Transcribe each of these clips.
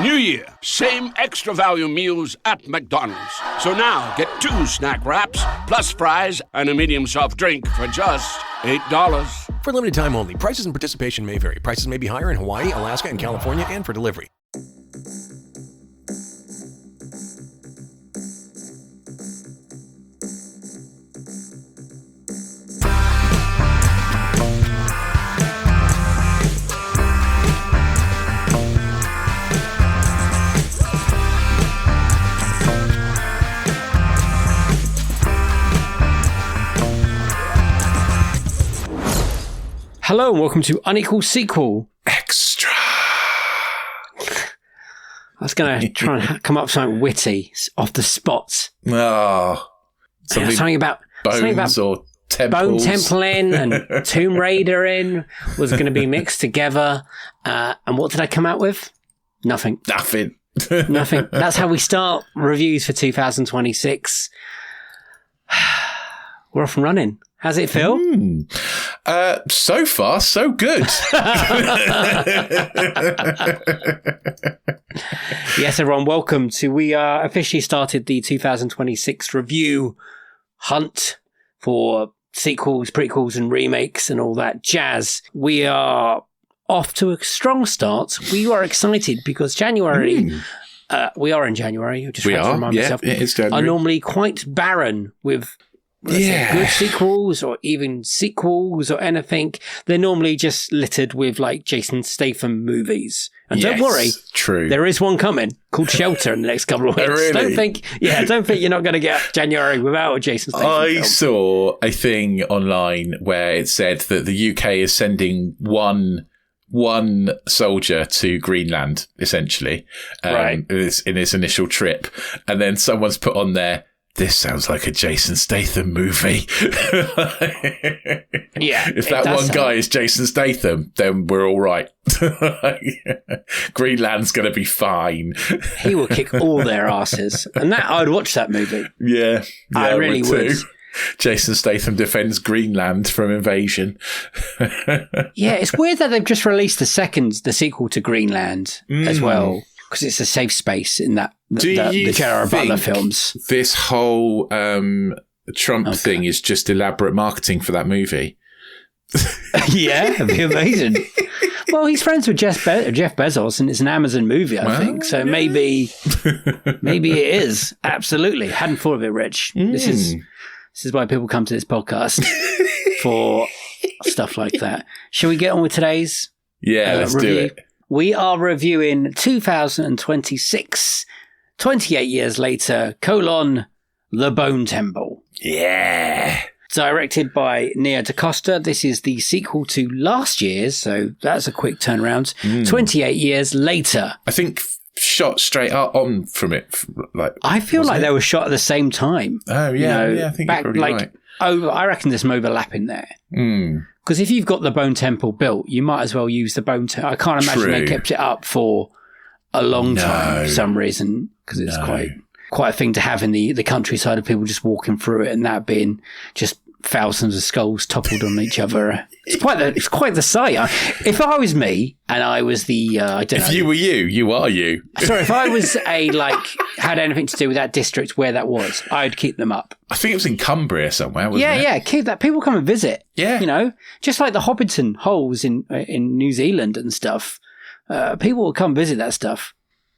New year, same extra value meals at McDonald's. So now get 2 snack wraps, plus fries, and a medium soft drink for just $8. For limited time only. Prices and participation may vary. Prices may be higher in Hawaii, Alaska, and California, and for delivery. Hello and welcome to Unequal Sequel. Extra. I was going to try and come up with something witty off the spot. Oh, something about or temples. Bone Temple in and Tomb Raider in was going to be mixed together. And what did I come out with? Nothing. Nothing. That's how we start reviews for 2026. We're off and running. How's it feel? So far, so good. Yes, everyone, welcome to. We officially started the 2026 review hunt for sequels, prequels, and remakes, and all that jazz. We are off to a strong start. We are excited because January. We are in January. I just we have to are. remind myself. It's January. Are normally quite barren with. Good sequels or even sequels or anything. They're normally just littered with like Jason Statham movies. And don't worry, true. There is one coming called Shelter in the next couple of weeks. Really? Don't think you're not going to get January without a Jason Statham film. Saw a thing online where it said that the UK is sending one soldier to Greenland, essentially, in its initial trip. And then someone's put on there, this sounds like a Jason Statham movie. If that one guy is Jason Statham, then we're all right. Greenland's going to be fine. He will kick all their asses. And I'd watch that movie. Yeah I really would. Jason Statham defends Greenland from invasion. Yeah, it's weird that they've just released the sequel to Greenland as well. Because it's a safe space in that the Gerard Butler films. This whole Trump thing is just elaborate marketing for that movie. Yeah, it'd be amazing. Well, he's friends with Jeff Bezos, and it's an Amazon movie, I think. So maybe it is. Absolutely, hadn't thought of it, Rich. This is why people come to this podcast for stuff like that. Shall we get on with today's? Yeah, let's review? do it. We are reviewing 2026, 28 years later, The Bone Temple. Yeah. Directed by Nia DaCosta. This is the sequel to last year's, so that's a quick turnaround. 28 years later. I think shot straight on from it. I feel like they were shot at the same time. Oh, yeah. I think you're probably right. I reckon there's some overlapping there. Because if you've got the Bone Temple built, you might as well use the Bone Temple. I can't imagine they kept it up for a long time for some reason, because it's quite a thing to have in the countryside of people just walking through it and that being just thousands of skulls toppled on each other. It's quite the sight. If I was me and I was the if you were you are you. Sorry, if I was had anything to do with that district where that was, I'd keep them up. I think it was in Cumbria somewhere, wasn't it? Yeah, keep that. People come and visit. Yeah. Just like the Hobbiton holes in New Zealand and stuff. People will come visit that stuff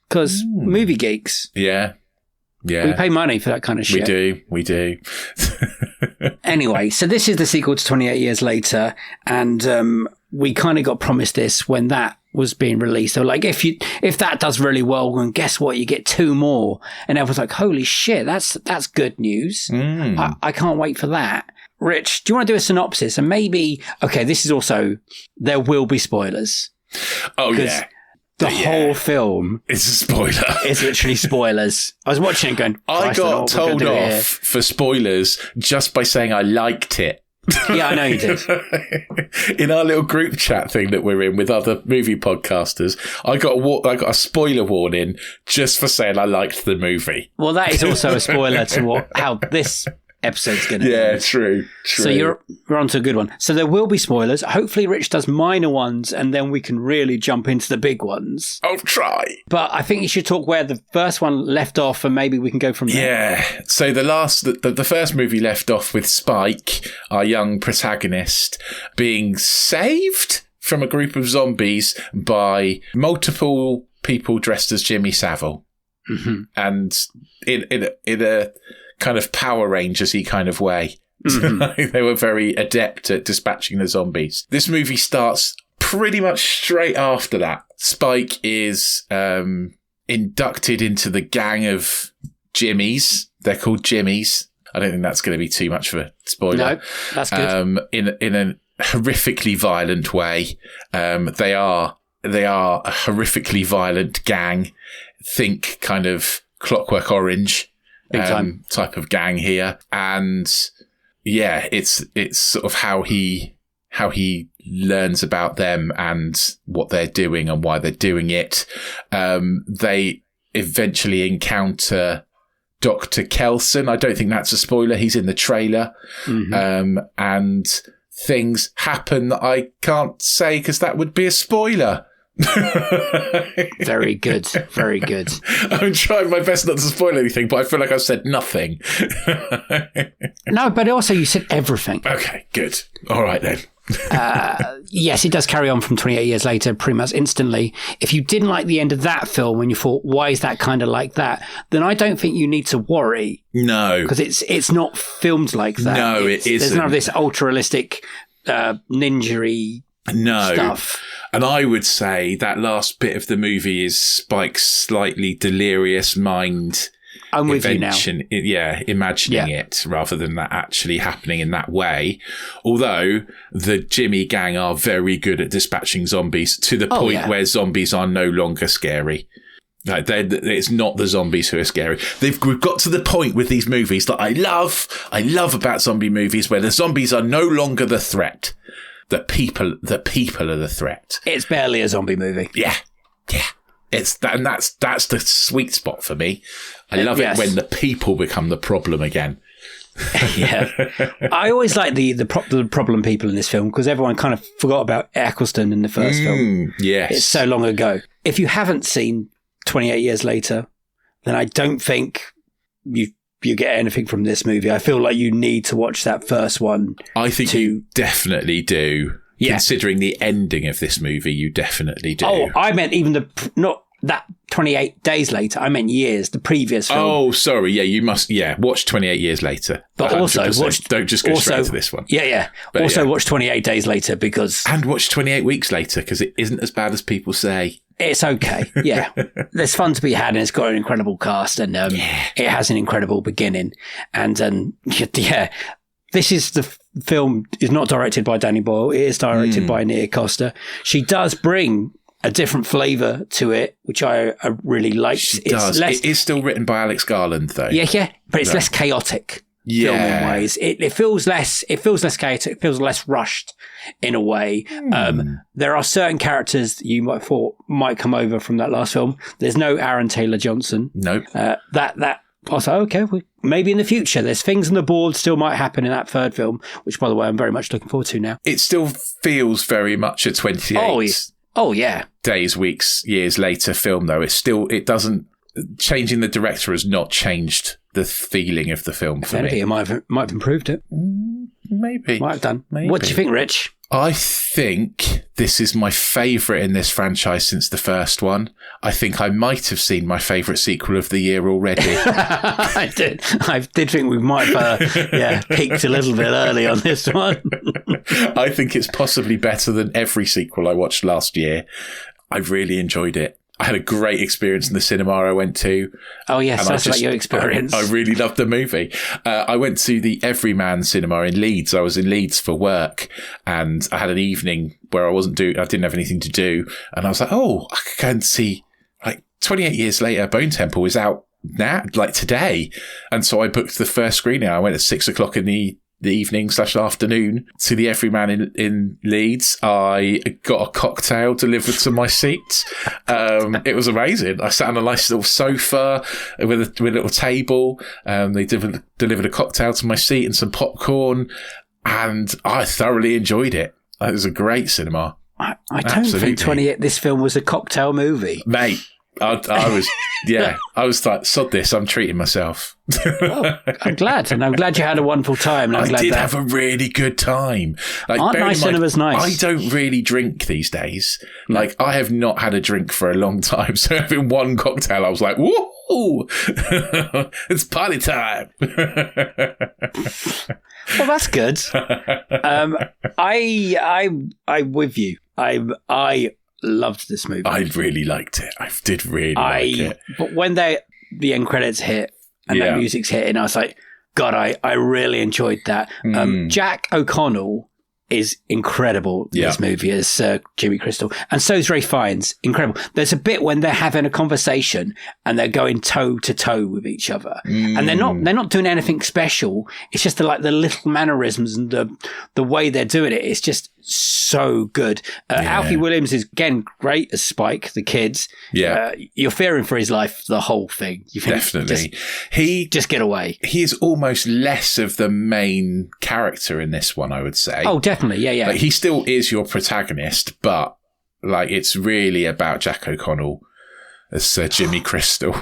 because movie geeks. Yeah. We pay money for that kind of shit. We do. Anyway, so this is the sequel to 28 Years Later, and we kind of got promised this when that was being released. They were like, if that does really well, then guess what? You get 2 more. And everyone's like, holy shit, that's good news. I can't wait for that. Rich, do you want to do a synopsis? And maybe, this is also, there will be spoilers. Oh, yeah. The whole film is a spoiler. It's literally spoilers. I was watching it going, I got told off for spoilers just by saying I liked it. Yeah, I know you did. In our little group chat thing that we're in with other movie podcasters, I got a spoiler warning just for saying I liked the movie. Well, that is also a spoiler to how this episode's going to Yeah, end. true. So we're on to a good one. So there will be spoilers. Hopefully Rich does minor ones and then we can really jump into the big ones. I'll try. But I think you should talk where the first one left off and maybe we can go from there. Yeah. So the first movie left off with Spike, our young protagonist, being saved from a group of zombies by multiple people dressed as Jimmy Savile. Mm-hmm. And in a kind of Power Rangers-y kind of way. Mm-hmm. They were very adept at dispatching the zombies. This movie starts pretty much straight after that. Spike is inducted into the gang of Jimmies. They're called Jimmies. I don't think that's going to be too much of a spoiler. No, that's good. In a horrifically violent way. They are a horrifically violent gang. Think kind of Clockwork Orange type of gang here. And yeah, it's sort of how he learns about them and what they're doing and why they're doing it. They eventually encounter Dr. Kelson. I don't think that's a spoiler. He's in the trailer. Mm-hmm. And things happen that I can't say because that would be a spoiler. Very good. Very good. I'm trying my best not to spoil anything, but I feel like I've said nothing. No, but also you said everything. Okay, good. All right then. Yes, it does carry on from 28 years later pretty much instantly. If you didn't like the end of that film and you thought, why is that kind of like that? Then I don't think you need to worry. No. Because it's not filmed like that. No, it isn't. There's none of this ultra-realistic ninja-y stuff. And I would say that last bit of the movie is Spike's slightly delirious mind. I'm with you now. Yeah, imagining it rather than that actually happening in that way. Although the Jimmy gang are very good at dispatching zombies to the point where zombies are no longer scary. Like it's not the zombies who are scary. We've got to the point with these movies that I love about zombie movies where the zombies are no longer the threat. The people are the threat. It's barely a zombie movie. Yeah. It's that, and that's the sweet spot for me. I love it when the people become the problem again. Yeah, I always like the problem people in this film because everyone kind of forgot about Eccleston in the first film. Yes, it's so long ago. If you haven't seen 28 Years Later, then I don't think you get anything from this movie. I feel like you need to watch that first one. I think you definitely do. Yeah. Considering the ending of this movie, you definitely do. Oh, I meant even not that 28 Days Later. I meant years, the previous film. Oh, sorry. Yeah, you must. Yeah, watch 28 Years Later. But 100%. also watch. Don't just go straight to this one. Yeah. But also watch 28 Days Later because and watch 28 Weeks Later because it isn't as bad as people say. It's okay. Yeah, there's fun to be had, and it's got an incredible cast, and it has an incredible beginning. And this is the film is not directed by Danny Boyle. It is directed by Nia DaCosta. She does bring a different flavour to it, which I really liked. She does. It is still written by Alex Garland, though. Yeah, but it's less chaotic. Filming ways, it feels less chaotic. It feels less rushed in a way. There are certain characters that you might thought might come over from that last film. There's no Aaron Taylor Johnson. Nope. That I was like, okay, maybe in the future there's things on the board still might happen in that third film, which by the way I'm very much looking forward to now. It still feels very much a 28 days, weeks, years later film though. It doesn't. Changing the director has not changed the feeling of the film for me. It might have improved it. Maybe. Might have done. Maybe. What do you think, Rich? I think this is my favourite in this franchise since the first one. I think I might have seen my favourite sequel of the year already. I did think we might have peaked a little bit early on this one. I think it's possibly better than every sequel I watched last year. I've really enjoyed it. I had a great experience in the cinema I went to. Oh, yes, that's like your experience. I really loved the movie. I went to the Everyman Cinema in Leeds. I was in Leeds for work and I had an evening where I didn't have anything to do. And I was like, I could go and see, 28 Years Later, Bone Temple is out now, today. And so I booked the first screening. I went at 6:00 in the the evening/afternoon to the Everyman in Leeds. I got a cocktail delivered to my seat. It was amazing. I sat on a nice little sofa with a little table. They delivered a cocktail to my seat and some popcorn, and I thoroughly enjoyed it. It was a great cinema. I don't think this film was a cocktail movie. Mate, I was, I was like, sod this, I'm treating myself. Well, I'm glad, and I'm glad you had a wonderful time. And I did have a really good time. Like, aren't nice cinemas nice? I don't really drink these days. Like, I have not had a drink for a long time, so having one cocktail, I was like, woo! It's party time. Well, that's good. I'm with you. I loved this movie. I really liked it. I did really like it. But when the end credits hit and that music's hitting, I was like, God, I really enjoyed that. Jack O'Connell is incredible in this movie as Jimmy Crystal, and so is Ralph Fiennes. Incredible. There's a bit when they're having a conversation and they're going toe to toe with each other, and they're not doing anything special. It's just the little mannerisms and the way they're doing it. It's just so good. Alfie Williams is again great as Spike, the kids. You're fearing for his life the whole thing. You think, definitely. He just get away. He is almost less of the main character in this one, I would say. Oh, definitely. Yeah. Like, he still is your protagonist, but like, it's really about Jack O'Connell as Sir Jimmy Crystal.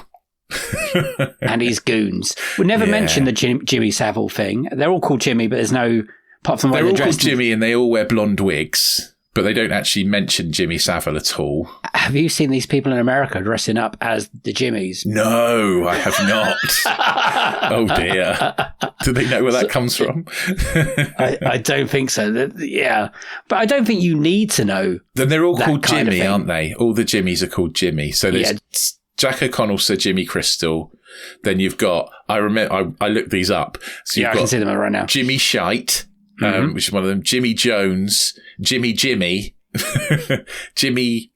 And his goons. We never mentioned the Jimmy Savile thing. They're all called Jimmy, but there's no, apart from the way they're all dressed. called Jimmy, and they all wear blonde wigs, but they don't actually mention Jimmy Savile at all. Have you seen these people in America dressing up as the Jimmies? No, I have not. Oh dear. Do they know where that comes from? I don't think so. But I don't think you need to know. Then they're all called Jimmy, aren't they? All the Jimmies are called Jimmy. So there's Jack O'Connell, Sir Jimmy Crystal. Then you've got, I looked these up. So you've got I can see them right now. Jimmy Shite, which is one of them. Jimmy Jones, Jimmy, Jimmy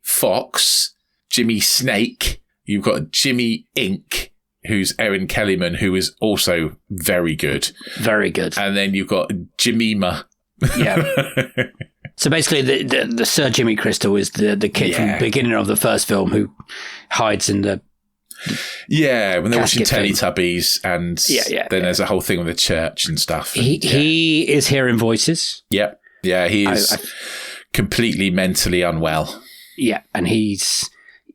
Fox, Jimmy Snake. You've got Jimmy Ink, who's Erin Kellyman, who is also very good. Very good. And then you've got Jemima. Yeah. So basically, the Sir Jimmy Crystal is the kid from the beginning of the first film who hides in the when they're watching Teletubbies, and then there's a whole thing with the church and stuff. He is hearing voices. Yep. Yeah, he is completely mentally unwell. Yeah, and he's,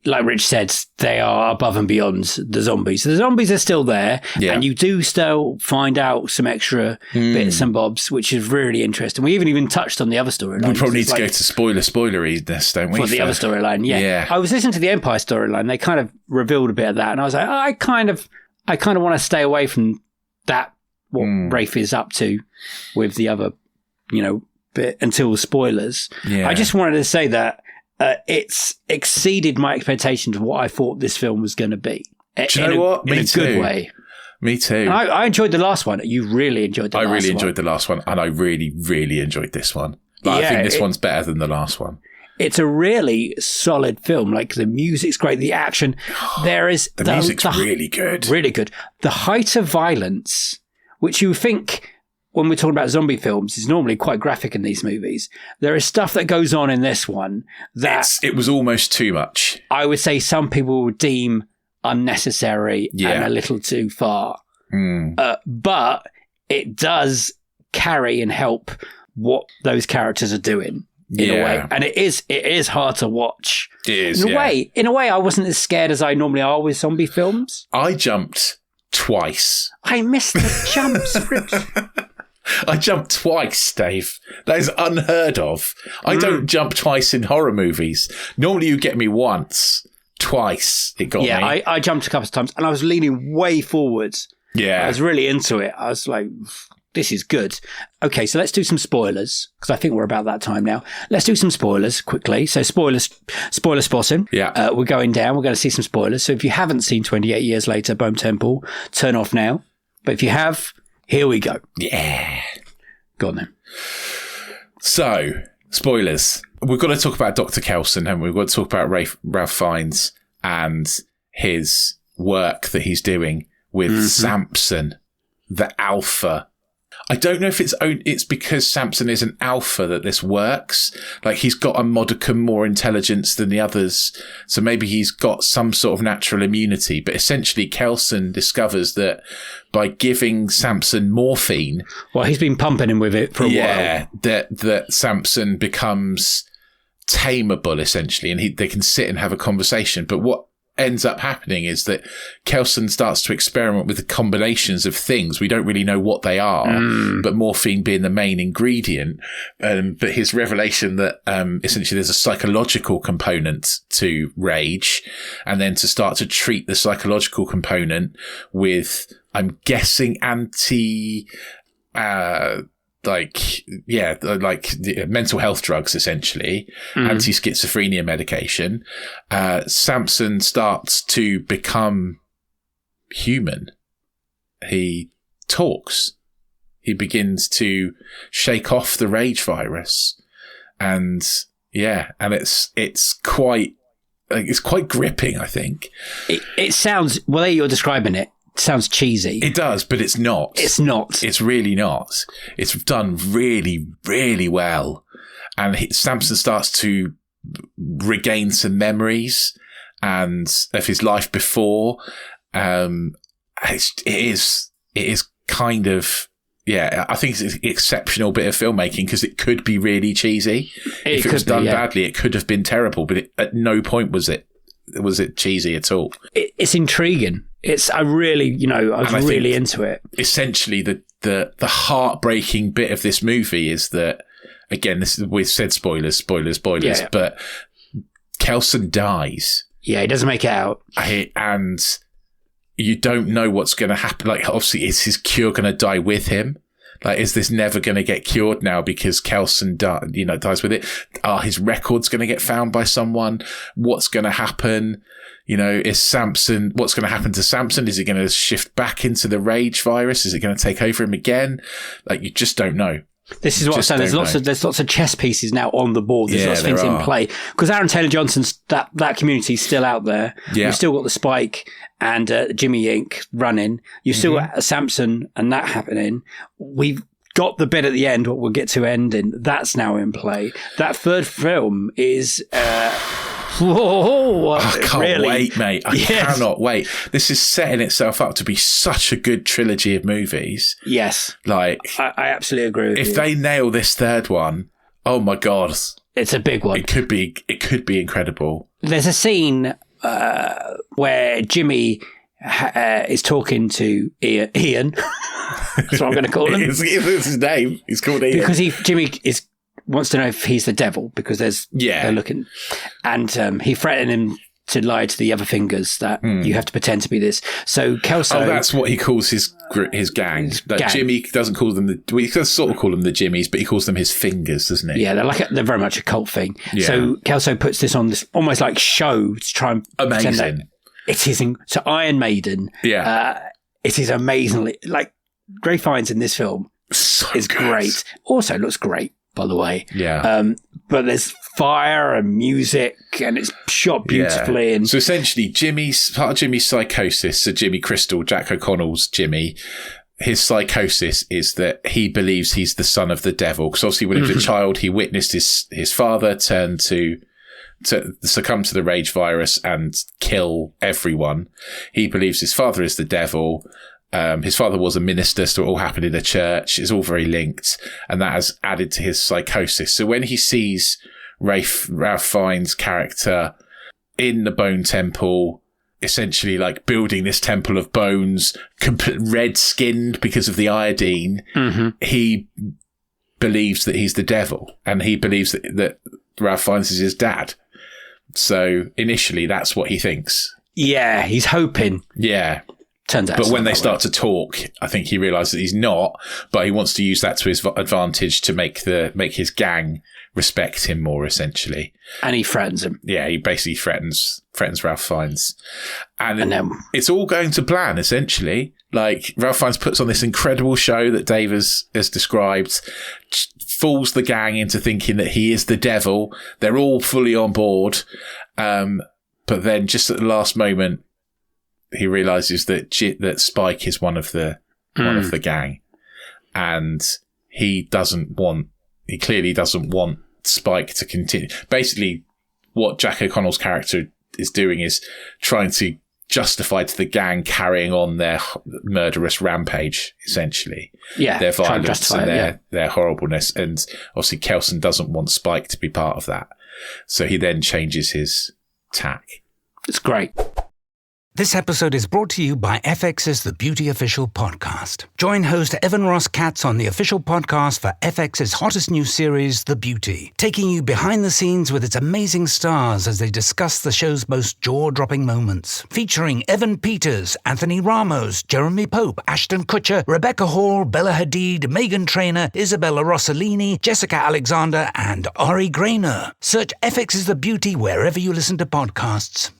like Rich said, they are above and beyond the zombies. The zombies are still there, and you do still find out some extra bits and bobs, which is really interesting. We even touched on the other storyline. We probably need to go to spoilery-ness, don't we? For the other storyline, yeah. I was listening to the Empire storyline. They kind of revealed a bit of that, and I was like, I kind of want to stay away from that, what Rafe is up to with the other, bit until spoilers. I just wanted to say that it's exceeded my expectations of what I thought this film was going to be. Do you know what? In a good way. Me too. And I enjoyed the last one. You really enjoyed the last one. I really enjoyed the last one, and I really, really enjoyed this one. I think this one's better than the last one. It's a really solid film. Like, the music's great, the action. There is the music's really good. Really good. The height of violence, which you think, when we're talking about zombie films, is normally quite graphic in these movies. There is stuff that goes on in this one that it was almost too much. I would say some people would deem unnecessary and a little too far. But it does carry and help what those characters are doing in a way. And it is hard to watch. It is, In a way, I wasn't as scared as I normally are with zombie films. I jumped twice. I missed the jumps, Rich. I jumped twice, Dave. That is unheard of. I don't jump twice in horror movies. Normally you get me once. Twice it got me. Yeah, I jumped a couple of times, and I was leaning way forwards. Yeah. I was really into it. I was like, this is good. Okay, so let's do some spoilers, because I think we're about that time now. Let's do some spoilers quickly. So spoiler spotting. Yeah. We're going down. We're going to see some spoilers. So if you haven't seen 28 Years Later, Bone Temple, turn off now. But if you have, here we go. Yeah. Go on then. So, spoilers. We've got to talk about Dr. Kelson, haven't we? We've got to talk about Ralph Fiennes and his work that he's doing with Samson, the Alpha. I don't know if it's because Samson is an alpha that this works. Like, he's got a modicum more intelligence than the others, so maybe he's got some sort of natural immunity. But essentially, Kelson discovers that by giving Samson morphine, well, he's been pumping him with it for a while. That Samson becomes tameable essentially, and they can sit and have a conversation. But what ends up happening is that Kelson starts to experiment with the combinations of things. We don't really know what they are, but morphine being the main ingredient. But his revelation that essentially there's a psychological component to rage, and then to start to treat the psychological component with, I'm guessing, mental health drugs, essentially, anti-schizophrenia medication. Samson starts to become human. He talks. He begins to shake off the rage virus, and it's quite gripping, I think. It sounds, well, there you're describing it. Sounds cheesy. It does, but it's not. It's not. It's really not. It's done really, really well. And Samson starts to regain some memories of his life before. It is kind of, I think it's an exceptional bit of filmmaking, because it could be really cheesy. If it was done badly, it could have been terrible, but at no point was it cheesy at all. It's intriguing. I was really into it. Essentially, the heartbreaking bit of this movie is that, again, we've said spoilers, but Kelson dies. Yeah, he doesn't make it out. And you don't know what's going to happen. Like, obviously, is his cure going to die with him? Like, is this never going to get cured now because Kelson dies with it? Are his records going to get found by someone? What's going to happen? What's going to happen to Samson? Is he going to shift back into the rage virus? Is it going to take over him again? Like, you just don't know. This is what I'm saying. There's lots of chess pieces now on the board. There's lots of things in play. Because Aaron Taylor-Johnson's, that community's still out there. Yeah. We've still got the Spike and Jimmy Inc. running. You've still got Samson and that happening. We've got the bit at the end, what we'll get to ending. That's now in play. That third film is... I can't wait, mate. I cannot wait. This is setting itself up to be such a good trilogy of movies. Yes. Like, I absolutely agree with you. If they nail this third one, oh my God. It's a big one. It could be incredible. There's a scene where Jimmy is talking to Ian. That's what I'm going to call him. It's his name. He's called Ian. Because Jimmy wants to know if he's the devil, because they're looking, and he threatened him to lie to the other fingers that you have to pretend to be this. So Kelso, that's what he calls his gang. Jimmy doesn't call them he does sort of call them the Jimmies, but he calls them his fingers, doesn't he? Yeah, they're very much a cult thing. Yeah. So Kelso puts this on this almost like show to try and pretend that it is. So Iron Maiden, it is amazingly, like, Ray Fiennes in this film is great. Also looks great, by the way. Yeah. But there's fire and music, and it's shot beautifully. And so essentially, part of Jimmy's psychosis, so Jimmy Crystal, Jack O'Connell's Jimmy, his psychosis is that he believes he's the son of the devil. Because obviously, when he was a child, he witnessed his father turn to succumb to the rage virus and kill everyone. He believes his father is the devil. His father was a minister, so it all happened in a church. It's all very linked, and that has added to his psychosis. So when he sees Ralph Fiennes' character in the Bone Temple, essentially like building this temple of bones, red-skinned because of the iodine, he believes that he's the devil, and he believes that Ralph Fiennes is his dad. So initially, that's what he thinks. Yeah, he's hoping. Yeah. Turns out, but when they start to talk, I think he realises that he's not, but he wants to use that to his advantage to make his gang respect him more, essentially. And he threatens him. Yeah, he basically threatens Ralph Fiennes. And then it's all going to plan, essentially. Like, Ralph Fiennes puts on this incredible show that Dave has described, fools the gang into thinking that he is the devil. They're all fully on board. But then just at the last moment, he realizes that Spike is one of the gang, and he clearly doesn't want Spike to continue. Basically, what Jack O'Connell's character is doing is trying to justify to the gang carrying on their murderous rampage, essentially. Yeah, their violence and their horribleness. And obviously Kelson doesn't want Spike to be part of that. So he then changes his tack. It's great. This episode is brought to you by FX's The Beauty Official Podcast. Join host Evan Ross Katz on the official podcast for FX's hottest new series, The Beauty, taking you behind the scenes with its amazing stars as they discuss the show's most jaw-dropping moments. Featuring Evan Peters, Anthony Ramos, Jeremy Pope, Ashton Kutcher, Rebecca Hall, Bella Hadid, Meghan Trainor, Isabella Rossellini, Jessica Alexander, and Ari Grainer. Search FX's The Beauty wherever you listen to podcasts.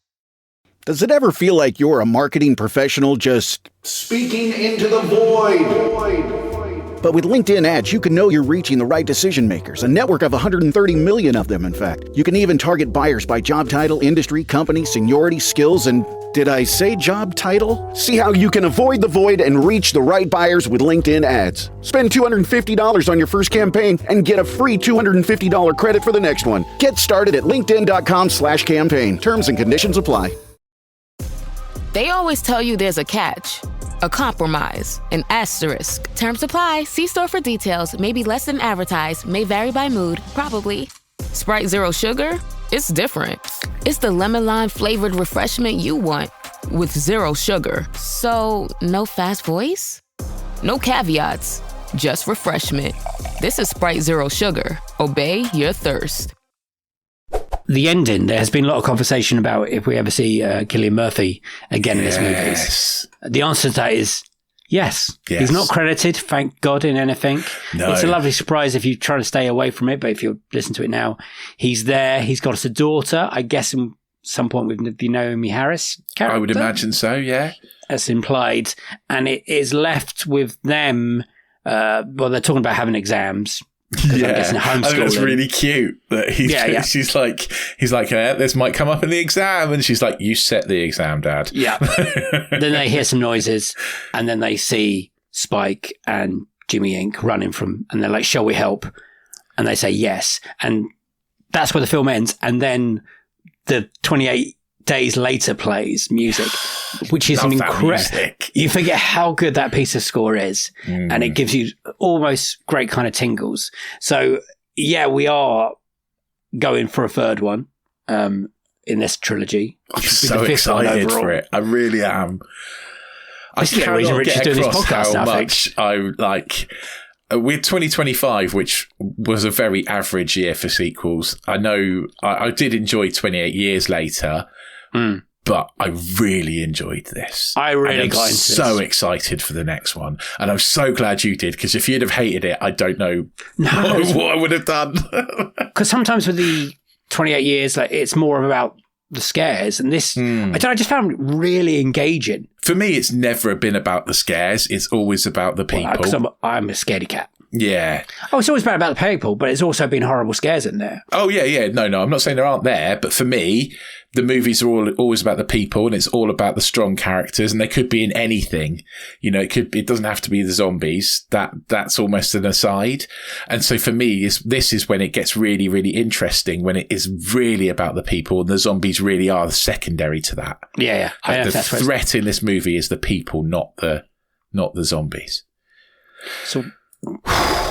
Does it ever feel like you're a marketing professional just speaking into the void? But with LinkedIn ads, you can know you're reaching the right decision makers, a network of 130 million of them, in fact. You can even target buyers by job title, industry, company, seniority, skills, and did I say job title? See how you can avoid the void and reach the right buyers with LinkedIn ads. Spend $250 on your first campaign and get a free $250 credit for the next one. Get started at linkedin.com/campaign. Terms and conditions apply. They always tell you there's a catch, a compromise, an asterisk. Terms apply. See store for details. May be less than advertised. May vary by mood. Probably. Sprite Zero Sugar? It's different. It's the lemon lime flavored refreshment you want with zero sugar. So, no fast voice? No caveats. Just refreshment. This is Sprite Zero Sugar. Obey your thirst. The ending, there has been a lot of conversation about if we ever see Cillian Murphy again in his movies. The answer to that is yes. He's not credited, thank God, in anything. No. It's a lovely surprise if you try to stay away from it, but if you listen to it now, he's there. He's got us a daughter, I guess, at some point with the Naomi Harris character. I would imagine so, yeah. As implied. And it is left with them, they're talking about having exams. Yeah, I think that's really cute. That he's like, this might come up in the exam, and she's like, "You set the exam, Dad." Yeah. Then they hear some noises, and then they see Spike and Jimmy Ink running from, and they're like, "Shall we help?" And they say yes, and that's where the film ends. And then the 28 days later plays music, which is an incredible. You forget how good that piece of score is, and it gives you almost great kind of tingles. So yeah, we are going for a third one in this trilogy. I'm so excited for it. I really am. I cannot get across how much I like. With 2025, which was a very average year for sequels, I know I did enjoy 28 Years Later. But I really enjoyed this. I really got into this. I'm so excited for the next one. And I'm so glad you did, because if you'd have hated it, I don't know what I would have done. Because sometimes with the 28 years, like, it's more about the scares. And this, I just found it really engaging. For me, it's never been about the scares. It's always about the people. Because I'm a scaredy cat. Yeah. Oh, it's always been about the people, but it's also been horrible scares in there. Oh, yeah. No, I'm not saying there aren't there, but for me, the movies are always about the people, and it's all about the strong characters, and they could be in anything. You know, it doesn't have to be the zombies. That's almost an aside. And so for me, this is when it gets really, really interesting, when it is really about the people, and the zombies really are secondary to that. Yeah. The threat in this movie is the people, not the zombies. So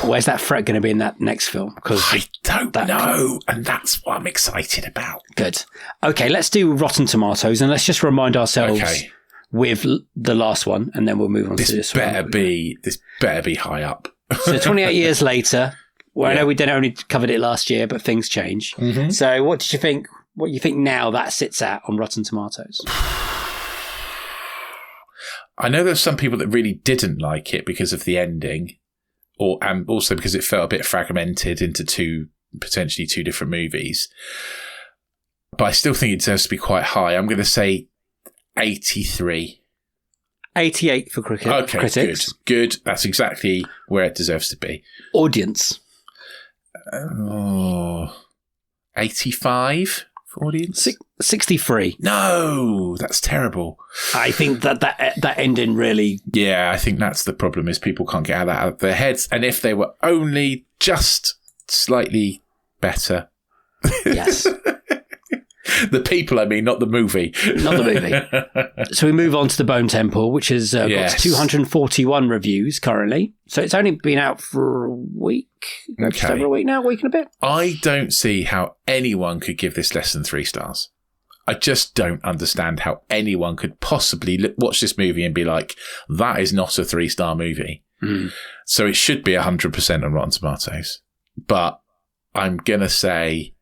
where's that threat going to be in that next film? Because I don't know, and that's what I'm excited about. Good. Okay, let's do Rotten Tomatoes, and let's just remind ourselves with the last one, and then we'll move on to this one. This better be high up. So 28 years later, I know we only covered it last year, but things change. Mm-hmm. So what did you think? What do you think now that sits at on Rotten Tomatoes? I know there's some people that really didn't like it because of the ending. And also because it felt a bit fragmented into potentially two different movies. But I still think it deserves to be quite high. I'm going to say 83. 88 for critics. Good. That's exactly where it deserves to be. Audience. 85 for audience? 63. No, that's terrible. I think that ending really... Yeah, I think that's the problem, is people can't get that out of their heads. And if they were only just slightly better... Yes. The people, I mean, not the movie. Not the movie. So we move on to The Bone Temple, which has got 241 reviews currently. So it's only been out for a week. Just over a week now, week and a bit. I don't see how anyone could give this less than 3 stars. I just don't understand how anyone could possibly watch this movie and be like, that is not a 3-star movie. So it should be 100% on Rotten Tomatoes. But I'm going to say...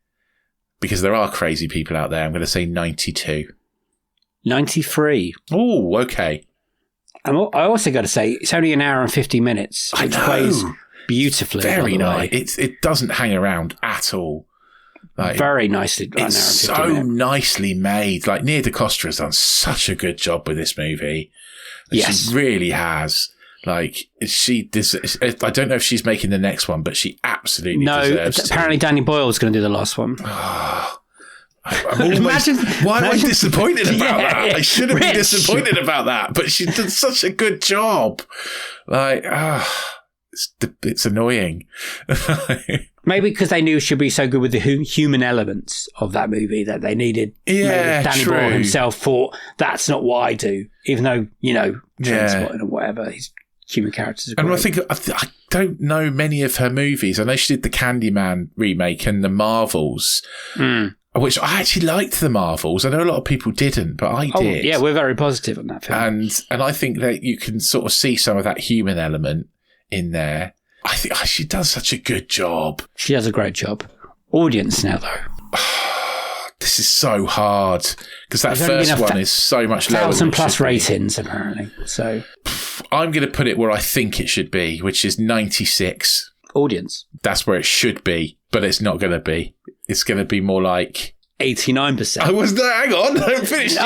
because there are crazy people out there, I'm going to say 92. 93. Oh, okay. And I also got to say, it's only an hour and 50 minutes, which plays beautifully. Very nice. It doesn't hang around at all. Like, very nicely. It's so nicely made. Like, Nia DaCosta has done such a good job with this movie. Yes. She really has. Like, I don't know if she's making the next one, but she absolutely deserves to. Apparently Danny Boyle's going to do the last one. Why am I disappointed about that? I shouldn't be disappointed about that, but she did such a good job. Like, it's annoying. Maybe because they knew she'd be so good with the human elements of that movie that they needed. Yeah, Danny Boyle himself thought, that's not what I do. Even though, Trainspotting or whatever, his human characters are great. And I don't know many of her movies. I know she did the Candyman remake and the Marvels, which I actually liked the Marvels. I know a lot of people didn't, but I did. Yeah, we're very positive on that film. And I think that you can sort of see some of that human element in there. I think she does such a good job. She does a great job. Audience now, though. This is so hard because that first one is so much lower. 1,000+ ratings, apparently. So I'm going to put it where I think it should be, which is 96. Audience. That's where it should be, but it's not going to be. It's going to be more like 89%. I was there. Hang on, don't finish yet.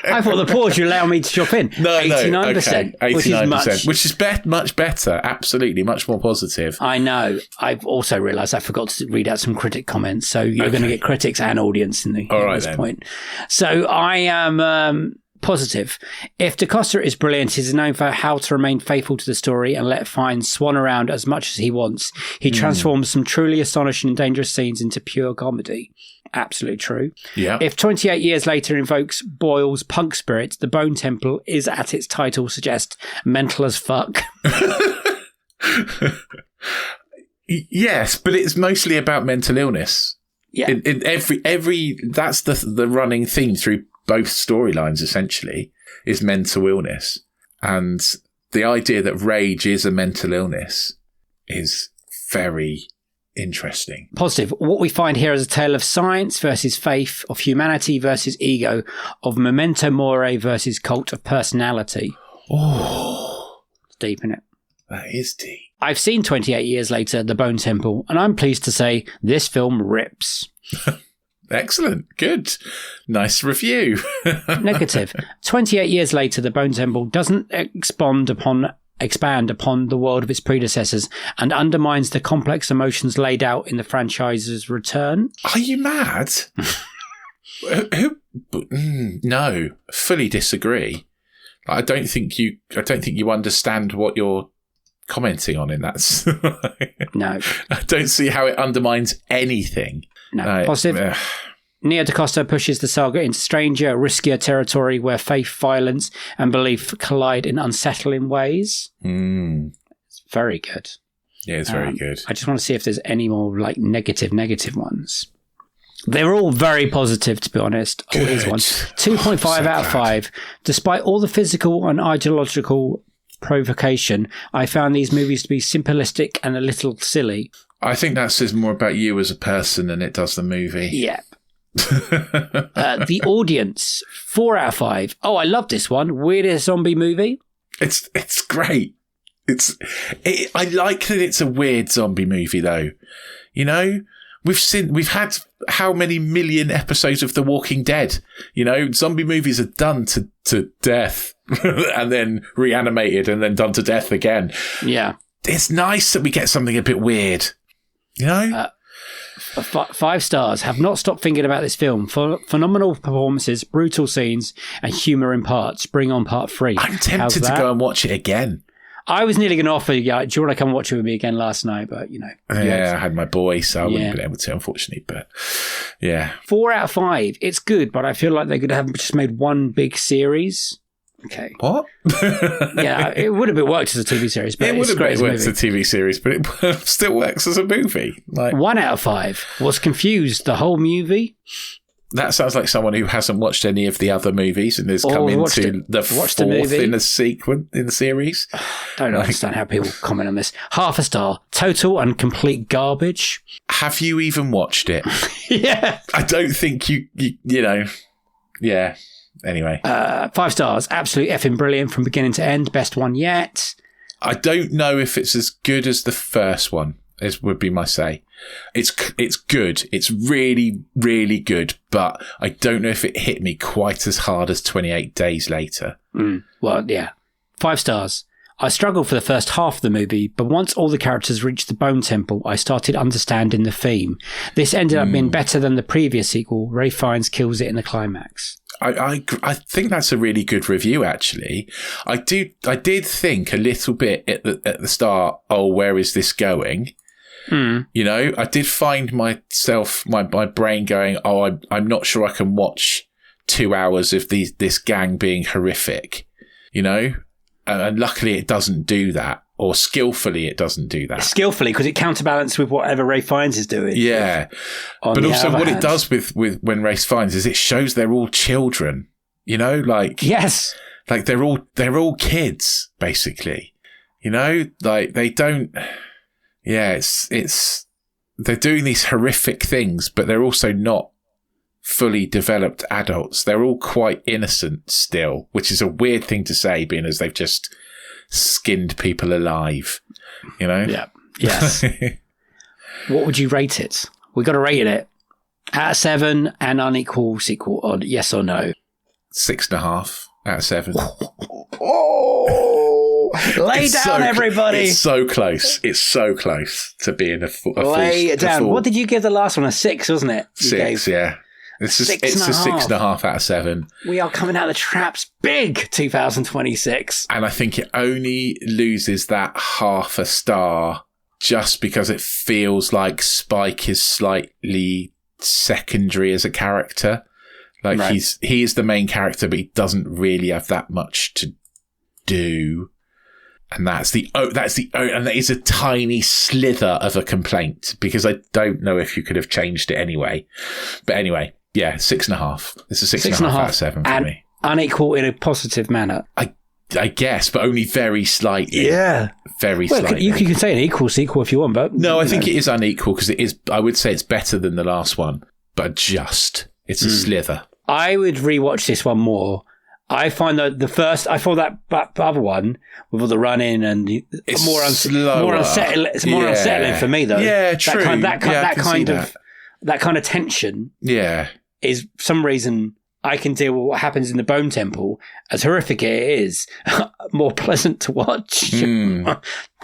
I thought the pause you allow me to jump in. No, 89%, okay. 89%, which is much better. Absolutely, much more positive. I know. I've also realised I forgot to read out some critic comments, so you're going to get critics and audience in this point. So I am positive. If DaCosta is brilliant, he's known for how to remain faithful to the story and let Fiennes swan around as much as he wants. He transforms some truly astonishing and dangerous scenes into pure comedy. Absolutely true. Yeah. If 28 years later invokes Boyle's punk spirit, The Bone Temple is, as its title suggests, mental as fuck. Yes, but it's mostly about mental illness. Yeah. In every that's the running theme through both storylines, essentially, is mental illness. And the idea that rage is a mental illness is very interesting. Positive. What we find here is a tale of science versus faith, of humanity versus ego, of memento mori versus cult of personality. Oh, it's deep, isn't it? That is deep. I've seen 28 years later, The Bone Temple, and I'm pleased to say this film rips. Excellent. Good. Nice review. Negative. 28 years later, The Bone Temple doesn't expand upon the world of its predecessors and undermines the complex emotions laid out in the franchise's return. Are you mad? No, fully disagree. I don't think you understand what you're commenting on in that. No. I don't see how it undermines anything. No. Positive. Nia DaCosta pushes the saga into stranger, riskier territory where faith, violence, and belief collide in unsettling ways. It's very good. Yeah, it's very good. I just want to see if there's any more like negative ones. They're all very positive, to be honest. All these ones. 2.5 out of 5. Despite all the physical and ideological provocation, I found these movies to be simplistic and a little silly. I think that says more about you as a person than it does the movie. Yeah. The audience, 4 out of 5. Oh, I love this one. Weirdest zombie movie. It's great. I like that it's a weird zombie movie, though. You know, we've had how many million episodes of The Walking Dead? You know, zombie movies are done to death and then reanimated and then done to death again. Yeah. It's nice that we get something a bit weird. You know? 5 stars. Have not stopped thinking about this film. Phenomenal performances, brutal scenes, and humour in parts. Bring on part 3. I'm tempted to go and watch it again. I was nearly going to offer, do you want to come watch it with me again last night? But, Yeah, I had my boy, so I wouldn't have been able to, unfortunately. But, yeah. 4 out of 5. It's good, but I feel like they could have just made one big series. Okay. What? Yeah, it would have worked as a TV series, but it would have worked as a movie. TV series, but it still works as a movie. 1 out of 5. Was confused the whole movie. That sounds like someone who hasn't watched any of the other movies and has come into the 4th in the sequence in the series. Don't understand how people comment on this. Half a star. Total and complete garbage. Have you even watched it? Yeah. I don't think you know. Yeah. Anyway. 5 stars. Absolutely effing brilliant from beginning to end. Best one yet. I don't know if it's as good as the first one, would be my say. It's good. It's really, really good, but I don't know if it hit me quite as hard as 28 Days Later. Well, yeah. 5 stars. I struggled for the first half of the movie, but once all the characters reached the Bone Temple, I started understanding the theme. This ended up being better than the previous sequel. Ralph Fiennes kills it in the climax. I think that's a really good review, actually. I did think a little bit at the start, oh, where is this going? I did find myself, my brain going, oh, I'm not sure I can watch 2 hours of this gang being horrific, and luckily it doesn't do that, or skillfully it doesn't do that. Skillfully, because it counterbalances with whatever Ralph Fiennes is doing. Yeah. But also what it does with when Ralph Fiennes is it shows they're all children, Yes. Like they're all kids, basically. They don't... Yeah, it's they're doing these horrific things, but they're also not fully developed adults. They're all quite innocent still, which is a weird thing to say, being as they've just skinned people alive, Yeah. Yes. What would you rate it? We got to rate it out of 7 and unequal sequel on yes or no. 6.5 out of 7. Lay down, everybody. It's so close. It's so close to being a full. Lay it down. What did you give the last one? A 6, wasn't it? 6, yeah. It's a 6.5 out of 7. We are coming out of the traps big, 2026. And I think it only loses that half a star just because it feels like Spike is slightly secondary as a character. Like right. he is the main character, but he doesn't really have that much to do. And and that is a tiny slither of a complaint because I don't know if you could have changed it anyway. But anyway, yeah, 6.5. It's a 6.5 out of 7 for me. Unequal in a positive manner. I guess, but only very slightly. Yeah. Very slightly. You can say an equal sequel if you want, but... No, I think it is unequal because it is. I would say it's better than the last one, but it's a slither. I would rewatch this one more. I find that I thought that other one with all the running and it's more unsettling. It's more unsettling for me though. Yeah, true. That kind of tension. Yeah, is for some reason I can deal with what happens in the Bone Temple. As horrific it is, more pleasant to watch. Don't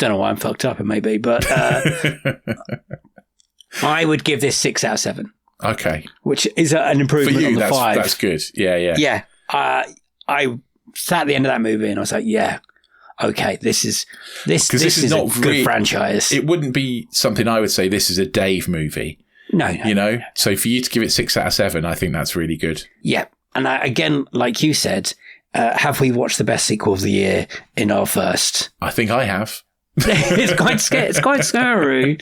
know why I'm fucked up. It may be, but I would give this 6 out of 7. Okay, which is an improvement on the 5. That's good. Yeah. I sat at the end of that movie and I was like, yeah, okay, this is not a good franchise. It wouldn't be something I would say this is a Dave movie. No. So for you to give it 6 out of 7, I think that's really good. Yeah. And again, like you said, have we watched the best sequel of the year in our first? I think I have. It's quite scary. It's quite scary.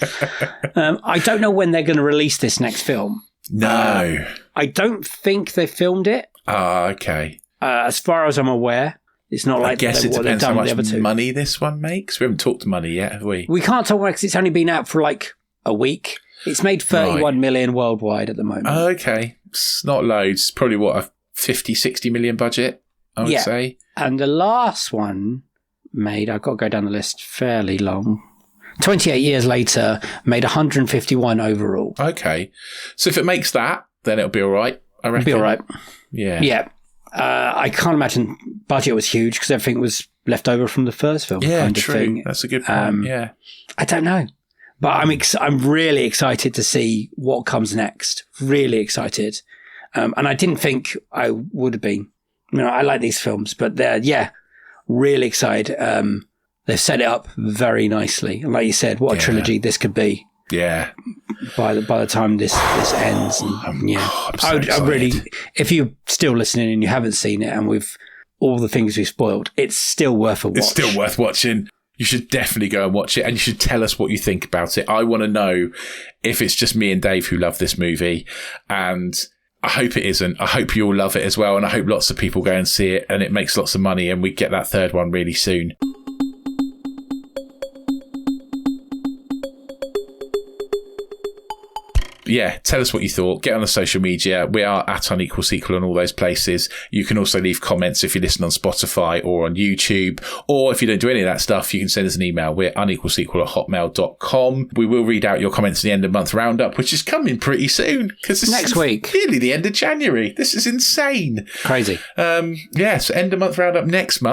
I don't know when they're going to release this next film. No. I don't think they filmed it. Okay. As far as I'm aware, it's not like I guess it depends how much money this one makes. We haven't talked money yet, have we? We can't talk about it because it's only been out for like a week. It's made 31 million worldwide at the moment. Okay. It's not loads. It's probably a 50, 60 million budget, I would say. And the last one made, I've got to go down the list, fairly long. 28 years later, made 151 overall. Okay. So if it makes that, then it'll be all right, I reckon. It'll be all right. Yeah. Yeah. I can't imagine budget was huge because everything was left over from the first film. Yeah, kind of true. Thing. That's a good point. Yeah. I don't know. But I'm really excited to see what comes next. Really excited. And I didn't think I would have been. I like these films, but they're, really excited. They've set it up very nicely. And like you said, what a trilogy this could be. Yeah. By the time this ends. And, I really, if you're still listening and you haven't seen it, and with all the things we've spoiled, it's still worth a watch. It's still worth watching. You should definitely go and watch it, and you should tell us what you think about it. I want to know if it's just me and Dave who love this movie, and I hope it isn't. I hope you all love it as well, and I hope lots of people go and see it and it makes lots of money and we get that third one really soon. Yeah, tell us what you thought. Get on the social media. We are at Unequal Sequel on all those places. You can also leave comments if you listen on Spotify or on YouTube. Or if you don't do any of that stuff, you can send us an email. We're unequalsequel@hotmail.com. We will read out your comments at the end of month roundup, which is coming pretty soon. Because this next week. Nearly the end of January. This is insane. Crazy. So end of month roundup next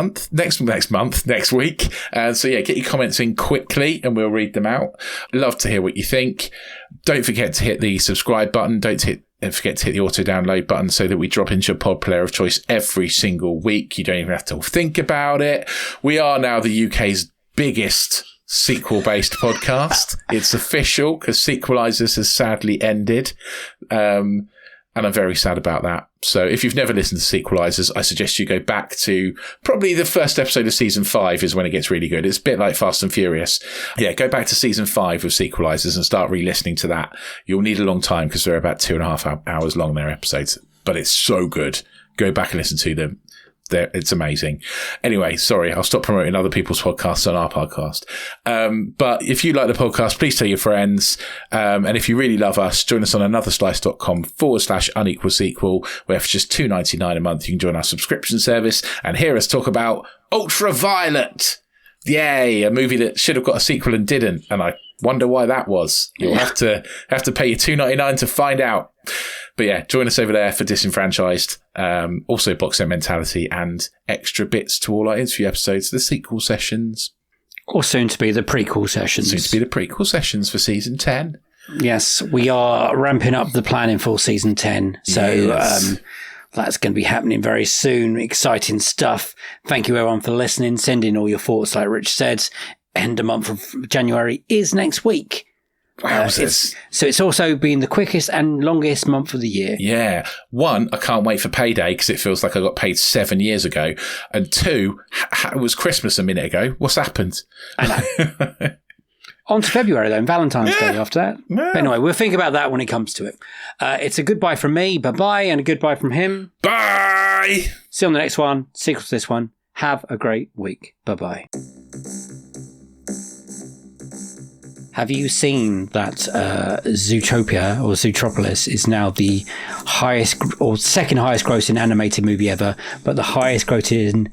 week. So get your comments in quickly and we'll read them out. Love to hear what you think. Don't forget to hit the subscribe button. Don't forget to hit the auto download button so that we drop into your pod player of choice every single week. You don't even have to think about it. We are now the UK's biggest sequel-based podcast. It's official because Sequelizers has sadly ended. And I'm very sad about that. So if you've never listened to Sequelizers, I suggest you go back to probably the first episode of season 5 is when it gets really good. It's a bit like Fast and Furious. Yeah, go back to season 5 of Sequelizers and start re-listening to that. You'll need a long time because they're about 2.5 hours long, their episodes. But it's so good. Go back and listen to them. It's amazing. Anyway, sorry, I'll stop promoting other people's podcasts on our podcast. But if you like the podcast, please tell your friends. And if you really love us, join us on anotherslice.com/unequal sequel, where for just $2.99 a month, you can join our subscription service and hear us talk about Ultraviolet. Yay, a movie that should have got a sequel and didn't. And I wonder why that was. You'll have to pay your $2.99 to find out. But yeah, join us over there for Disenfranchised. Also Box Set Mentality and extra bits to all our interview episodes, the sequel sessions. Or soon to be the prequel sessions. Soon to be the prequel sessions for season 10. Yes, we are ramping up the planning for season 10. So that's going to be happening very soon. Exciting stuff. Thank you everyone for listening. Send in all your thoughts like Rich said. End of month of January is next week. So it's also been the quickest and longest month of the year. Yeah. 1, I can't wait for payday because it feels like I got paid 7 years ago. And 2, it was Christmas a minute ago. What's happened? I know. On to February then, Valentine's Day after that. Yeah. But anyway, we'll think about that when it comes to it. It's a goodbye from me, bye-bye, and a goodbye from him. Bye! See you on the next one. Sequel to this one. Have a great week. Bye-bye. Have you seen that Zootopia or Zootropolis is now the highest or second highest grossing animated movie ever, but the highest grossing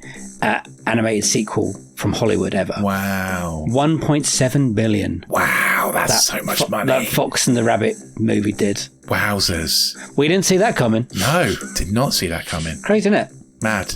animated sequel from Hollywood ever? Wow. 1.7 billion. Wow, that's so much money. That Fox and the Rabbit movie did. Wowzers. We didn't see that coming. No, did not see that coming. Crazy, isn't it? Mad.